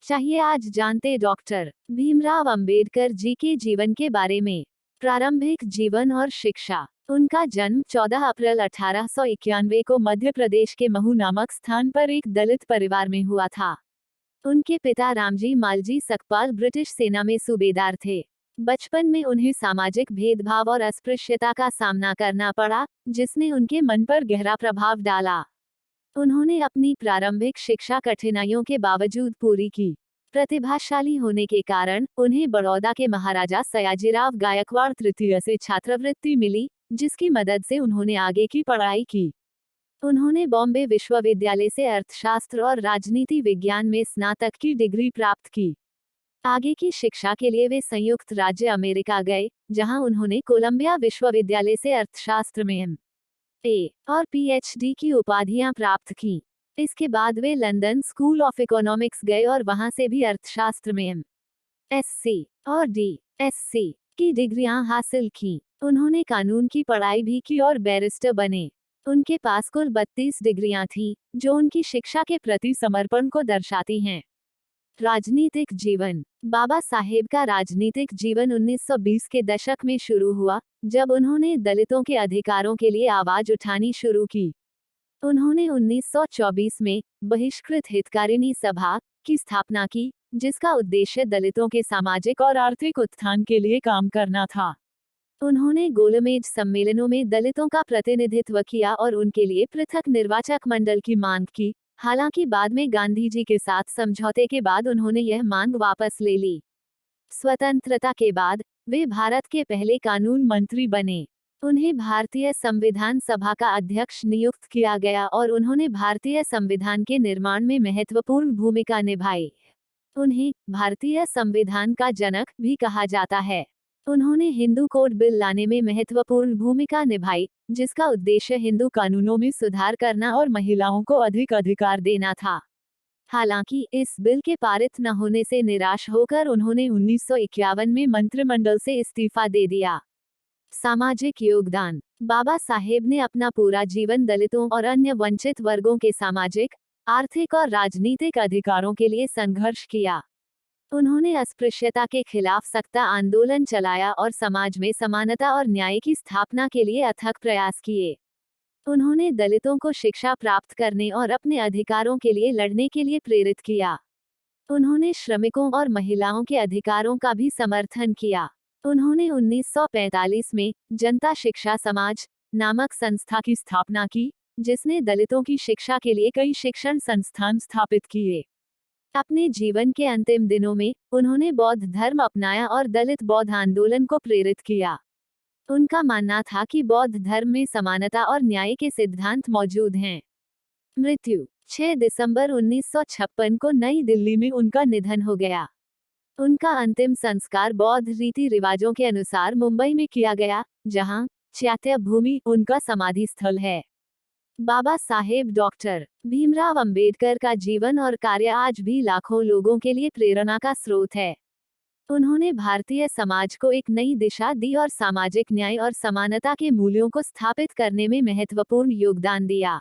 चाहिए आज जानते डॉक्टर भीमराव अंबेडकर जी के जीवन के बारे में। प्रारंभिक जीवन और शिक्षा। उनका जन्म 14 अप्रैल 1891 को मध्य प्रदेश के महू नामक स्थान पर एक दलित परिवार में हुआ था। उनके पिता रामजी मालजी सकपाल ब्रिटिश सेना में सूबेदार थे। बचपन में उन्हें सामाजिक भेदभाव और अस्पृश्यता का सामना करना पड़ा, जिसने उनके मन पर गहरा प्रभाव डाला। उन्होंने अपनी प्रारंभिक शिक्षा कठिनाइयों के बावजूद पूरी की। प्रतिभाशाली होने के कारण उन्हें बड़ौदा के महाराजा सयाजीराव गायकवाड़ तृतीय से छात्रवृत्ति मिली, जिसकी मदद से उन्होंने आगे की पढ़ाई की। उन्होंने बॉम्बे विश्वविद्यालय से अर्थशास्त्र और राजनीति विज्ञान में स्नातक की डिग्री प्राप्त की। आगे की शिक्षा के लिए वे संयुक्त राज्य अमेरिका गए, जहां उन्होंने कोलंबिया विश्वविद्यालय से अर्थशास्त्र में एम.ए. और पीएचडी की उपाधियां प्राप्त की। इसके बाद वे लंदन स्कूल ऑफ इकोनॉमिक्स गए और वहां से भी अर्थशास्त्र में एम.एससी. और डी.एससी. की डिग्रियां हासिल की। उन्होंने कानून की पढ़ाई भी की और बैरिस्टर बने। उनके पास कुल 32 डिग्रियां थीं, जो उनकी शिक्षा के प्रति समर्पण को दर्शाती हैं। राजनीतिक जीवन। बाबा साहेब का राजनीतिक जीवन 1920 के दशक में शुरू हुआ, जब उन्होंने दलितों के अधिकारों के लिए आवाज उठानी शुरू की। उन्होंने 1924 में बहिष्कृत हितकारिणी सभा की स्थापना की, जिसका उद्देश्य दलितों के सामाजिक और आर्थिक उत्थान के लिए काम करना था। उन्होंने गोलमेज सम्मेलनों में दलितों का प्रतिनिधित्व किया और उनके लिए पृथक निर्वाचक मंडल की मांग की। हालांकि बाद में गांधी जी के साथ समझौते के बाद उन्होंने यह मांग वापस ले ली। स्वतंत्रता के बाद वे भारत के पहले कानून मंत्री बने। उन्हें भारतीय संविधान सभा का अध्यक्ष नियुक्त किया गया और उन्होंने भारतीय संविधान के निर्माण में महत्वपूर्ण भूमिका निभाई। उन्हें भारतीय संविधान का जनक भी कहा जाता है। उन्होंने हिंदू कोड बिल लाने में महत्वपूर्ण भूमिका निभाई, जिसका उद्देश्य हिंदू कानूनों में सुधार करना और महिलाओं को अधिक अधिकार देना था। हालांकि इस बिल के पारित न होने से निराश होकर उन्होंने 1951 में मंत्रिमंडल से इस्तीफा दे दिया। सामाजिक योगदान। बाबा साहेब ने अपना पूरा जीवन दलितों और अन्य वंचित वर्गों के सामाजिक, आर्थिक और राजनीतिक अधिकारों के लिए संघर्ष किया। उन्होंने अस्पृश्यता के खिलाफ सख्ता आंदोलन चलाया और समाज में समानता और न्याय की स्थापना के लिए अथक प्रयास किए। उन्होंने दलितों को शिक्षा प्राप्त करने और अपने अधिकारों के लिए लड़ने के लिए प्रेरित किया। उन्होंने श्रमिकों और महिलाओं के अधिकारों का भी समर्थन किया। उन्होंने 1945 में जनता शिक्षा समाज नामक संस्था की स्थापना की, जिसने दलितों की शिक्षा के लिए कई शिक्षण संस्थान स्थापित किए। अपने जीवन के अंतिम दिनों में उन्होंने बौद्ध धर्म अपनाया और दलित बौद्ध आंदोलन को प्रेरित किया। उनका मानना था कि बौद्ध धर्म में समानता और न्याय के सिद्धांत मौजूद हैं। मृत्यु। 6 दिसंबर 1956 को नई दिल्ली में उनका निधन हो गया। उनका अंतिम संस्कार बौद्ध रीति रिवाजों के अनुसार मुंबई में किया गया, जहां चैत्य भूमि उनका समाधि स्थल है। बाबा साहेब डॉक्टर भीमराव अंबेडकर का जीवन और कार्य आज भी लाखों लोगों के लिए प्रेरणा का स्रोत है। उन्होंने भारतीय समाज को एक नई दिशा दी और सामाजिक न्याय और समानता के मूल्यों को स्थापित करने में महत्वपूर्ण योगदान दिया।